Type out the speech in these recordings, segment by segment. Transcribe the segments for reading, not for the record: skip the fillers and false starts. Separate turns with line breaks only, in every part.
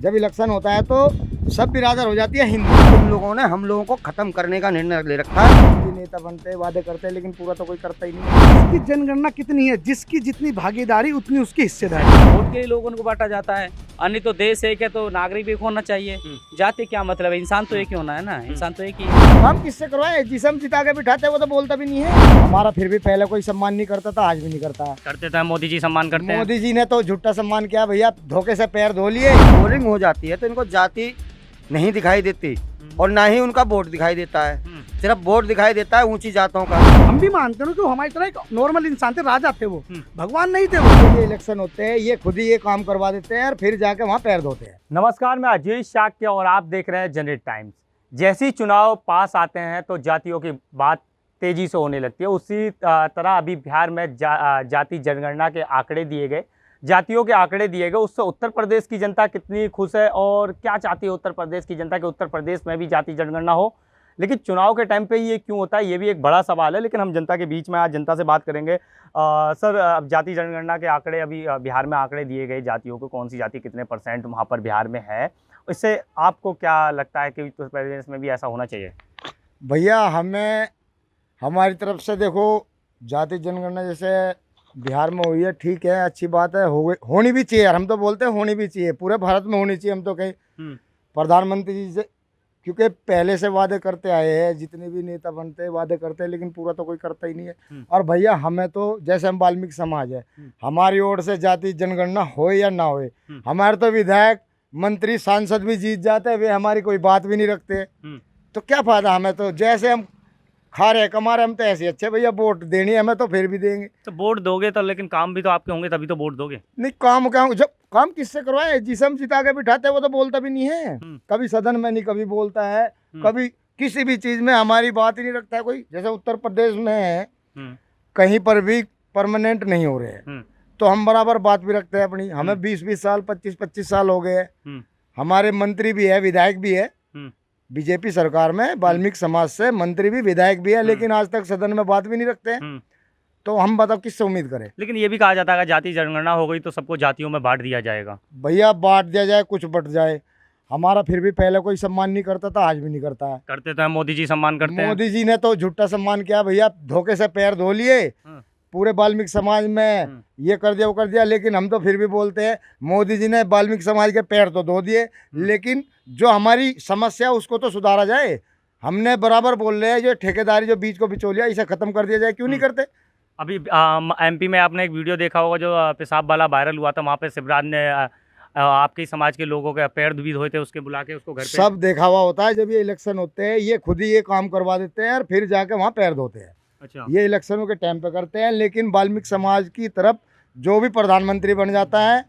जब इलेक्शन होता है तो सब बिरादर हो जाती है हिंदू। इन लोगों ने हम लोगों को खत्म करने का निर्णय ले रखा है। नेता बनते हैं, वादे करते हैं, लेकिन पूरा तो कोई करता ही नहीं।
इसकी जनगणना कितनी है, जिसकी जितनी भागीदारी उतनी उसकी हिस्सेदारी।
वोट के लिए लोगों को बांटा जाता है। अन्य तो देश एक है तो नागरिक भी एक होना चाहिए। जाति क्या मतलब है, इंसान तो एक ही होना है ना, इंसान तो एक ही है।
हम किससे करवाए, जिसे हम जिता के बिठाते हैं वो तो बोलता भी नहीं है। हमारा फिर भी पहले कोई सम्मान नहीं करता था, आज भी नहीं करता है।
करते तो मोदी जी सम्मान करते हैं।
मोदी जी ने तो झूठा सम्मान किया भैया, धोखे से पैर धो लिए। पोलिंग हो जाती है तो इनको जाति नहीं दिखाई देती और ना ही उनका वोट दिखाई देता है, सिर्फ वोट दिखाई देता है ऊंची जातों का।
हम भी मानते हैं कि वो हमारी तरह एक नॉर्मल इंसान थे, राजा थे, वो भगवान नहीं थे। वो
ये इलेक्शन होते हैं, ये खुद ही ये काम करवा देते हैं और फिर जाके वहाँ पैर धोते हैं।
नमस्कार, मैं अजय शाक्य और आप देख रहे हैं जनरेट टाइम्स। जैसे ही चुनाव पास आते हैं तो जातियों की बात तेजी से होने लगती है। उसी तरह अभी बिहार में जाति जनगणना के आंकड़े दिए गए, जातियों के आंकड़े दिए गए। उससे उत्तर प्रदेश की जनता कितनी खुश है और क्या चाहती है उत्तर प्रदेश की जनता कि उत्तर प्रदेश में भी जाति जनगणना हो। लेकिन चुनाव के टाइम पे ये क्यों होता है, ये भी एक बड़ा सवाल है। लेकिन हम जनता के बीच में आज जनता से बात करेंगे। सर, अब जाति जनगणना के आंकड़े अभी बिहार में आंकड़े दिए गए, जातियों को कौन सी जाति कितने % वहाँ पर बिहार में है, इससे आपको क्या लगता है कि उत्तर प्रदेश में भी ऐसा होना चाहिए?
भैया हमें हमारी तरफ से देखो, जाति जनगणना जैसे बिहार में हुई है, ठीक है, अच्छी बात है, होनी भी चाहिए। हम तो बोलते हैं होनी भी चाहिए, पूरे भारत में होनी चाहिए। हम तो कहीं प्रधानमंत्री जी से, क्योंकि पहले से वादे करते आए हैं, जितने भी नेता बनते हैं वादे करते हैं, लेकिन पूरा तो कोई करता ही नहीं है। और भैया हमें तो, जैसे हम वाल्मीकि समाज है, हमारी ओर से जाति जनगणना हो या ना हो, हमारे तो विधायक, मंत्री, सांसद भी जीत जाते हैं, वे हमारी कोई बात भी नहीं रखते। तो क्या फायदा, हमें तो जैसे हम खा रहे कमा रहे, हम तो ऐसे अच्छे भैया, वोट देनी है हमें तो फिर भी देंगे।
तो वोट दोगे तो, लेकिन काम भी तो आपके होंगे तभी तो वोट दोगे।
नहीं, काम क्या, जब काम किससे करवाए, जिसे हम जिता के बिठाते हैं वो तो बोलता भी नहीं है। कभी सदन में नहीं, कभी बोलता है, कभी किसी भी चीज में हमारी बात ही नहीं रखता है कोई। जैसे उत्तर प्रदेश में है, कहीं पर भी परमानेंट नहीं हो रहे हैं, तो हम बराबर बात भी रखते हैं अपनी। हमें 20-20 साल, 25-25 साल हो गए। हमारे मंत्री भी है, विधायक भी है, बीजेपी सरकार में वाल्मीकि समाज से मंत्री भी, विधायक भी है, लेकिन आज तक सदन में बात भी नहीं रखते हैं। तो हम बताओ किससे उम्मीद करें।
लेकिन ये भी कहा जाता है जाति जनगणना हो गई तो सबको जातियों में बांट दिया जाएगा।
भैया बांट दिया जाए, कुछ बट जाए, हमारा फिर भी पहले कोई सम्मान नहीं करता था, आज भी नहीं करता है।
करते तो है, मोदी जी सम्मान करते हैं।
मोदी जी ने तो झूठा सम्मान किया भैया, धोखे से पैर धो लिए पूरे वाल्मीकि समाज में, ये कर दिया वो कर दिया। लेकिन हम तो फिर भी बोलते हैं, मोदी जी ने वाल्मीकि समाज के पैर तो धो दिए, लेकिन जो हमारी समस्या उसको तो सुधारा जाए। हमने बराबर बोल रहे हैं, जो ठेकेदारी, जो बीच को बिचौलिया, इसे खत्म कर दिया जाए। क्यों नहीं करते?
अभी MP में आपने एक वीडियो देखा होगा जो पेशाब वाला वायरल हुआ था, वहाँ पे शिवराज ने आपके समाज के लोगों के पैर भी धोए थे, उसके बुला के उसको घर पे।
सब देखा हुआ होता है। जब ये इलेक्शन होते हैं, ये खुद ही ये काम करवा देते हैं और फिर जाके वहाँ पैर धोते हैं।
अच्छा,
ये इलेक्शनों के टाइम पे करते हैं। लेकिन वाल्मीकि समाज की तरफ जो भी प्रधानमंत्री बन जाता है,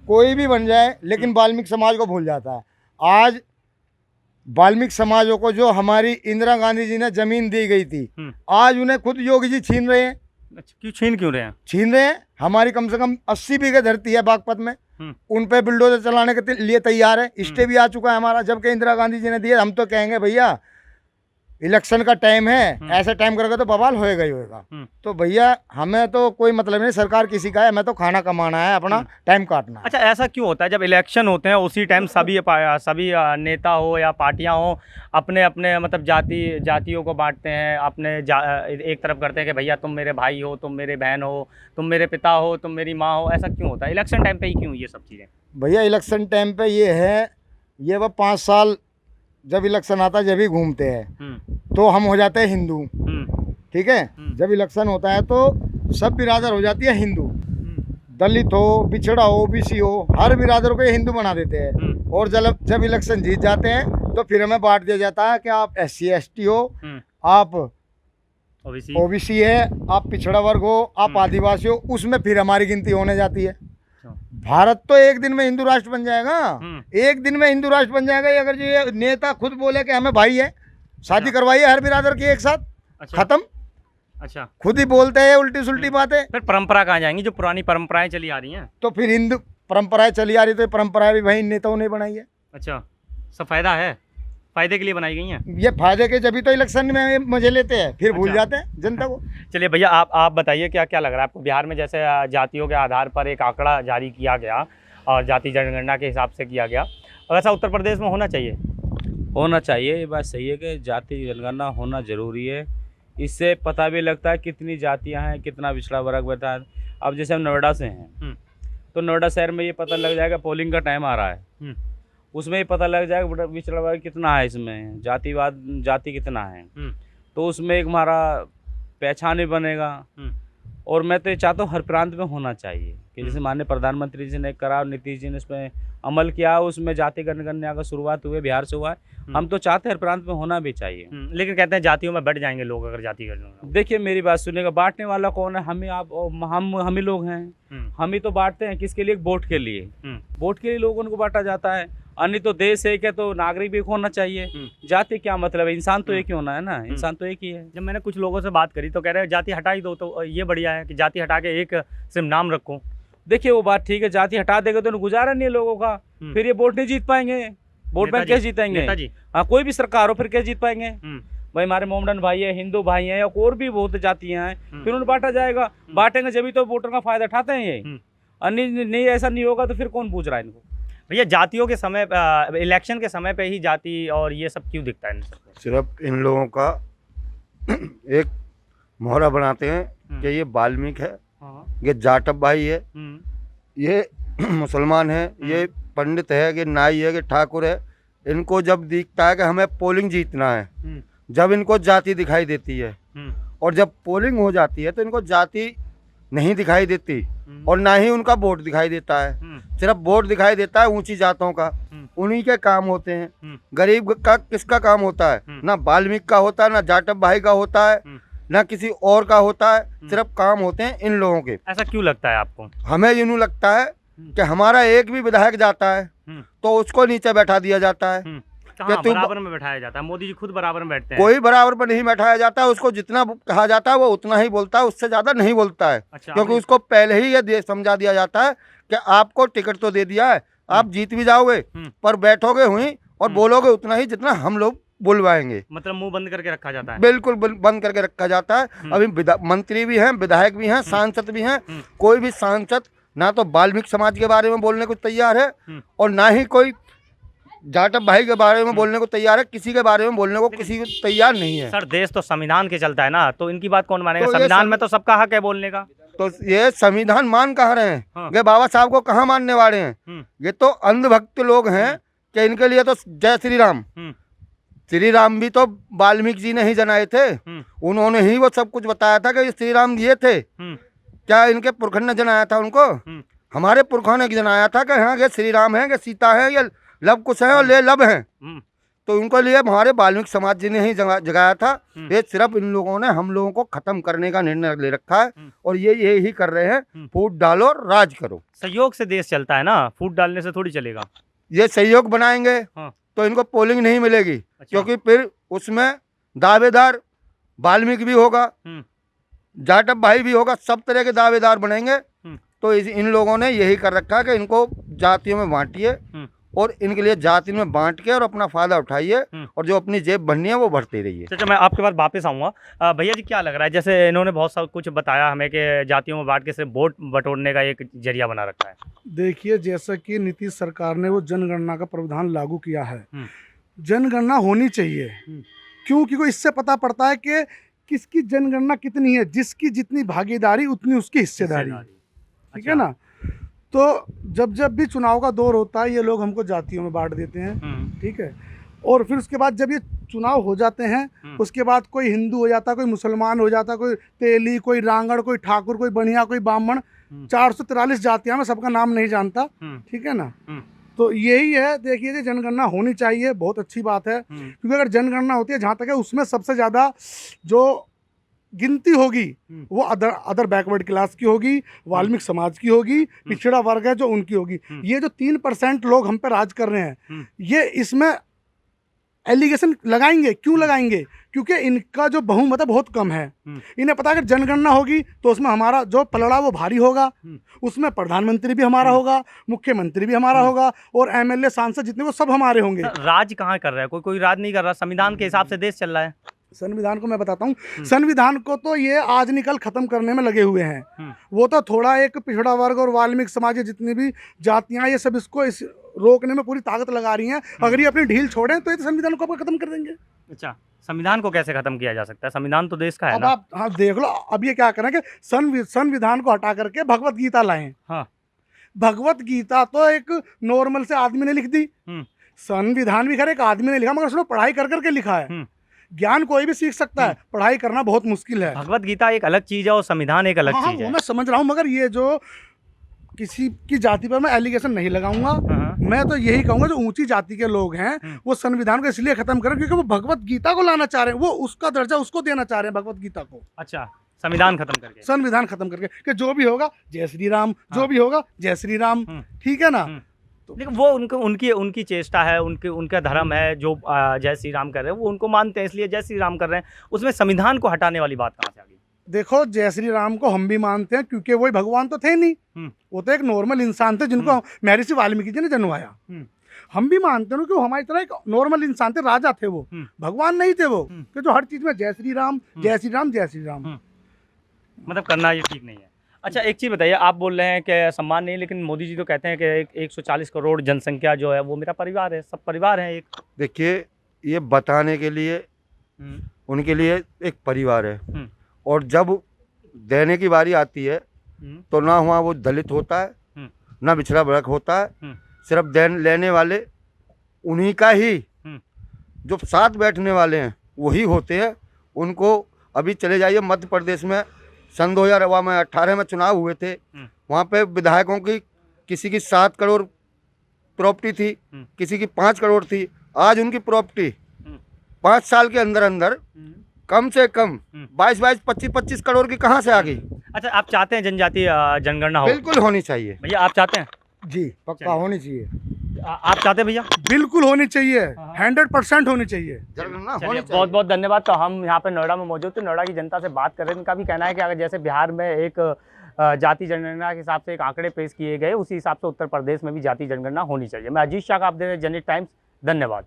कोई भी बन जाए, लेकिन वाल्मीकि समाज को भूल जाता है। आज वाल्मीकि समाजों को जो हमारी इंदिरा गांधी जी ने जमीन दी गई थी, आज उन्हें खुद योगी जी छीन रहे हैं।
अच्छा, क्यों छीन रहे हैं?
छीन रहे हैं। हमारी कम से कम 80 बीघे धरती है बागपत में, उन पे बुलडोजर चलाने के लिए तैयार है। स्टे भी आ चुका है हमारा, जबकि इंदिरा गांधी जी ने दिया। हम तो कहेंगे भैया इलेक्शन का टाइम है, ऐसा टाइम करेगा तो बवाल होएगा ही होएगा। तो भैया हमें तो कोई मतलब नहीं सरकार किसी का है, हमें तो खाना कमाना है, अपना टाइम काटना है।
अच्छा, ऐसा क्यों होता है जब इलेक्शन होते हैं उसी टाइम सभी नेता हो या पार्टियां हो अपने अपने मतलब जातियों को बांटते हैं, अपने एक तरफ करते हैं कि भैया तुम मेरे भाई हो, तुम मेरे बहन हो, तुम मेरे पिता हो, तुम मेरी माँ हो। ऐसा क्यों होता है इलेक्शन टाइम पे ही, क्यों ये सब चीज़ें?
भैया इलेक्शन टाइम पे ये है, ये वह 5 साल जब इलेक्शन आता है जब ही घूमते हैं, तो हम हो जाते हैं हिंदू। ठीक है, जब इलेक्शन होता है तो सब बिरादर हो जाती है हिंदू। दलित हो, पिछड़ा हो, OBC हो, हर बिरादर को ये हिंदू बना देते हैं। और जब इलेक्शन जीत जाते हैं तो फिर हमें बांट दिया जाता है कि आप SC ST हो, आप OBC है, आप पिछड़ा वर्ग हो, आप आदिवासी हो। उसमें फिर हमारी गिनती होने जाती है। भारत तो एक दिन में हिंदू राष्ट्र बन जाएगा, एक दिन में हिंदू राष्ट्र बन जाएगा। अगर जो ये नेता खुद बोले कि हमें भाई है, शादी करवाइए हर बिरादर की एक साथ।
अच्छा,
खत्म।
अच्छा,
खुद ही बोलते हैं उल्टी सुल्टी बातें।
फिर परंपरा कहाँ जाएंगी, जो पुरानी परंपराएं चली आ रही हैं?
तो फिर हिंदू परंपराएं चली आ रही, तो परंपराएं भी भाई नेताओं ने बनाई है।
अच्छा, सब फायदा है, फायदे के लिए बनाई गई हैं।
ये फायदे के जब भी तो इलेक्शन में मजे लेते हैं, फिर भूल जाते हैं जनता को।
चलिए भैया, आप बताइए क्या क्या लग रहा है आपको, बिहार में जैसे जातियों के आधार पर एक आंकड़ा जारी किया गया और जाति जनगणना के हिसाब से किया गया, वैसा उत्तर प्रदेश में होना चाहिए।
होना चाहिए, ये बात सही है कि जाति जनगणना होना ज़रूरी है। इससे पता भी लगता है कितनी जातियां हैं, कितना पिछड़ा वर्ग बैठा है। अब जैसे हम नोएडा से हैं तो नोएडा शहर में ये पता लग जाएगा, पोलिंग का टाइम आ रहा है, उसमें ये पता लग जाएगा पिछड़ा वर्ग कितना है, इसमें जाति कितना है, तो उसमें एक हमारा पहचान भी बनेगा। और मैं तो ये चाहता हूँ हर प्रांत में होना चाहिए कि जैसे माननीय प्रधानमंत्री जी ने करा और नीतीश जी ने इस पर अमल किया, उसमें जाति जनगणना का शुरुआत हुई, बिहार से हुआ है। हम तो चाहते हैं हर प्रांत में होना भी चाहिए।
लेकिन कहते हैं जातियों में बढ़ जाएंगे लोग अगर जाति जनगणना।
देखिए मेरी बात सुनिएगा, बांटने वाला कौन है? हम ही, आप हम ही लोग हैं। हम ही तो बांटते हैं, किसके लिए? वोट के लिए। वोट के लिए लोगों को बांटा जाता है। अन्य तो देश एक है तो नागरिक भी होना चाहिए। जाति क्या मतलब है? इंसान तो एक ही होना है ना, इंसान तो एक ही है।
जब मैंने कुछ लोगों से बात करी तो कह रहे हैं जाति हटा ही दो, तो ये बढ़िया है कि जाति हटा के एक सिर्फ नाम रखो।
देखिए वो बात ठीक है, जाति हटा देगा तो गुजारा नहीं है लोगों का, फिर ये वोट नहीं जीत पाएंगे। वोट में कैसे जीतेंगे? हाँ, कोई भी सरकार हो फिर कैसे जीत पाएंगे? भाई हमारे मोमडन भाई है, हिंदू भाई हैं, या और भी बहुत जातियां हैं, फिर उन्हें बांटा जाएगा। बांटेंगे जब तो वोटर का फायदा उठाते हैं ये। अन्य नहीं, ऐसा नहीं होगा तो फिर कौन पूछ रहा है इनको?
भैया जातियों के समय, इलेक्शन के समय पे ही जाति और ये सब क्यों दिखता है?
सिर्फ इन लोगों का एक मोहरा बनाते हैं कि ये वाल्मीकि है, ये जाटव भाई है, ये मुसलमान है, ये पंडित है, कि नाई है, कि ठाकुर है। इनको जब दिखता है कि हमें पोलिंग जीतना है, जब इनको जाति दिखाई देती है, और जब पोलिंग हो जाती है तो इनको जाति नहीं दिखाई देती और ना ही उनका वोट दिखाई देता है। सिर्फ वोट दिखाई देता है ऊंची जातों का, उन्हीं के काम होते हैं। गरीब का किसका काम होता है? ना वाल्मीकि का होता है, ना जाटव भाई का होता है, ना किसी और का होता है। सिर्फ काम होते हैं इन लोगों के।
ऐसा क्यों लगता है आपको?
हमें यूँ लगता है कि हमारा एक भी विधायक जाता है तो उसको नीचे बैठा दिया जाता है।
कहाँ बराबर में बैठाया जाता है? मोदी जी खुद बराबर में बैठते हैं।
कोई बराबर पर नहीं बैठाया जाता है, उसको जितना कहा जाता है वो उतना ही बोलता है, उससे ज्यादा नहीं बोलता है।
अच्छा,
क्योंकि उसको पहले ही ये समझा दिया जाता है कि आपको टिकट तो दे दिया है, आप जीत भी जाओगे पर बैठोगे हुई और बोलोगे उतना ही जितना हम लोग बुलवाएंगे।
मतलब मुंह बंद करके रखा जाता है?
बिल्कुल बंद करके रखा जाता है। अभी मंत्री भी हैं, विधायक भी हैं, सांसद भी हैं। कोई भी सांसद ना तो वाल्मीकि समाज के बारे में बोलने को तैयार है और ना ही कोई जाटव भाई के बारे में बोलने को तैयार है। किसी के बारे में बोलने को किसी को तैयार नहीं है।
सर देश तो संविधान के चलता है ना, तो इनकी बात कौन मानेगा?
तो
संविधान में तो सबका हक है बोलने का।
तो ये संविधान मान कहाँ रहे हैं?
हाँ।
ये बाबा साहब को कहाँ मानने वाले हैं? ये तो अंधभक्त लोग हैं कि इनके लिए तो जय श्री राम। श्री राम भी तो वाल्मीकि जी ने ही जनाए थे, उन्होंने ही वो सब कुछ बताया था कि श्री राम दिए थे। क्या इनके पुरखों ने जनाया था उनको? हमारे पुरखों ने जनाया था कि हाँ ये श्री राम है, कि सीता है, ये लव कुश है और ले लब हैं। तो उनको लिए हमारे वाल्मीकि समाज जी ने ही जगाया था। ये सिर्फ इन लोगों ने हम लोगों को खत्म करने का निर्णय ले रखा है और ये यही कर रहे हैं, फूट डालो राज करो।
सहयोग से देश चलता है ना, फूट डालने से थोड़ी चलेगा।
ये सहयोग बनाएंगे तो इनको पोलिंग नहीं मिलेगी। अच्छा। क्योंकि फिर उसमें दावेदार वाल्मीकि भी होगा, जाटव भाई भी होगा, सब तरह के दावेदार बनेंगे। तो इन लोगों ने यही कर रखा है कि इनको जातियों में बांटिए और इनके लिए जाति में बांट के और अपना फायदा उठाइए और जो अपनी जेब भरनी है वो भरते रहिए।
अच्छा, मैं आपके पास वापस आऊँगा। भैया जी क्या लग रहा है, जैसे इन्होंने बहुत सा कुछ बताया हमें कि जातियों में बांट के सिर्फ वोट बटोरने का एक जरिया बना रखा है।
देखिए जैसा कि नीतीश सरकार ने वो जनगणना का प्रावधान लागू किया है, जनगणना होनी चाहिए। क्यों? क्योंकि इससे पता पड़ता है कि किसकी जनगणना कितनी है, जिसकी जितनी भागीदारी उतनी उसकी हिस्सेदारी। ठीक है ना? तो जब भी चुनाव का दौर होता है ये लोग हमको जातियों में बांट देते हैं। ठीक है, और फिर उसके बाद जब ये चुनाव हो जाते हैं उसके बाद कोई हिंदू हो जाता है, कोई मुसलमान हो जाता है, कोई तेली, कोई रांगड़, कोई ठाकुर, कोई बनिया, कोई ब्राह्मण। 443 जातियां में सबका नाम नहीं जानता। ठीक है ना? तो यही है। देखिए जनगणना होनी चाहिए, बहुत अच्छी बात है। क्योंकि अगर जनगणना होती है जहाँ तक है उसमें सबसे ज़्यादा जो गिनती होगी वो अदर बैकवर्ड क्लास की होगी, वाल्मीकि समाज की होगी, पिछड़ा वर्ग है जो उनकी होगी। ये जो 3% लोग हम पे राज कर रहे हैं ये इसमें एलिगेशन लगाएंगे। क्यों लगाएंगे? क्योंकि इनका जो बहुमत है बहुत कम है। इन्हें पता है कि जनगणना होगी तो उसमें हमारा जो पलड़ा वो भारी होगा, उसमें प्रधानमंत्री भी हमारा होगा, मुख्यमंत्री भी हमारा होगा और एमएलए सांसद जितने वो सब हमारे होंगे।
राज कहाँ कर रहा है? कोई राज नहीं कर रहा। संविधान के हिसाब से देश चल रहा है।
संविधान को मैं बताता हूँ, संविधान को तो ये आज निकल खत्म करने में लगे हुए हैं। वो तो थोड़ा एक पिछड़ा वर्ग और वाल्मीकि समाज की जितनी भी जातियां ये सब इसको इस रोकने में पूरी ताकत लगा रही हैं। अगर ये अपनी ढील छोड़ें तो ये तो संविधान को खत्म कर देंगे।
अच्छा, संविधान को कैसे खत्म किया जा सकता है? संविधान तो देश का है
अब
ना।
आप हाँ देख लो, अब ये क्या करें कि संविधान को हटा करके भगवत गीता लाएं।
हाँ।
भगवत गीता तो एक नॉर्मल से आदमी ने लिख दी, संविधान भी खैर एक आदमी ने लिखा, मगर उसने पढ़ाई कर करके लिखा है। ज्ञान कोई भी सीख सकता है, पढ़ाई करना बहुत मुश्किल है।
भगवत गीता एक अलग चीज है और संविधान एक अलग
हाँ,
चीज
वो
है।
मैं समझ रहा हूँ, मगर ये जो किसी की जाति पर मैं एलिगेशन नहीं लगाऊंगा। मैं तो यही कहूंगा जो ऊंची जाति के लोग हैं वो संविधान को इसलिए खत्म करें क्योंकि वो भगवत गीता को लाना चाह रहे हैं, वो उसका दर्जा उसको देना चाह रहे हैं, भगवत गीता को।
अच्छा, संविधान खत्म करके।
संविधान खत्म करके कि जो भी होगा जय श्री राम, जो भी होगा जय श्री राम, ठीक है ना।
लेकिन वो उनकी चेष्टा है, उनका धर्म है, जो जय श्री राम कर रहे हैं वो उनको मानते हैं, इसलिए जय श्री राम कर रहे हैं। उसमें संविधान को हटाने वाली बात कहाँ से आ गई?
देखो, जय श्री राम को हम भी मानते हैं क्योंकि वही भगवान तो थे नहीं, वो तो एक नॉर्मल इंसान थे जिनको महर्षि वाल्मीकि जी ने जन्माया। हम भी मानते हैं कि वो हमारी तरह एक नॉर्मल इंसान थे, राजा थे, वो भगवान नहीं थे वो, कि जो हर चीज में जय श्री राम जय श्री राम जय श्री राम
मतलब करना ये ठीक नहीं है। अच्छा, एक चीज़ बताइए, आप बोल रहे हैं कि सम्मान नहीं, लेकिन मोदी जी तो कहते हैं कि 140 करोड़ जनसंख्या जो है वो मेरा परिवार है, सब परिवार है एक।
देखिए, ये बताने के लिए उनके लिए एक परिवार है, और जब देने की बारी आती है तो ना वहाँ वो दलित होता है ना पिछड़ा वर्ग होता है, सिर्फ लेने वाले उन्हीं का ही, जो साथ बैठने वाले हैं वही होते हैं। उनको अभी चले जाइए मध्य प्रदेश में, सन 2018 में चुनाव हुए थे, वहाँ पे विधायकों की किसी की 7 करोड़ प्रॉपर्टी थी, किसी की 5 करोड़ थी। आज उनकी प्रॉपर्टी 5 साल के अंदर अंदर कम से कम 22-22, 25-25 करोड़ की कहाँ से आ गई?
अच्छा, आप चाहते हैं जनजातीय जनगणना हो?
बिल्कुल होनी चाहिए
भैया, आप चाहते हैं?
जी, पक्का होनी चाहिए।
आप चाहते हैं भैया?
बिल्कुल होनी चाहिए, 100% होनी चाहिए।
जनगणना
चलिए,
होनी
बहुत
चाहिए।
बहुत धन्यवाद। तो हम यहाँ पे नोएडा में मौजूद थे, नोएडा की जनता से बात कर रहे हैं। इनका भी कहना है कि अगर जैसे बिहार में एक जाति जनगणना के हिसाब से एक आंकड़े पेश किए गए, उसी हिसाब से उत्तर प्रदेश में भी जाति जनगणना होनी चाहिए। मैं अजीत शाह का, आप दे रहे हैं जनहित टाइम्स। धन्यवाद।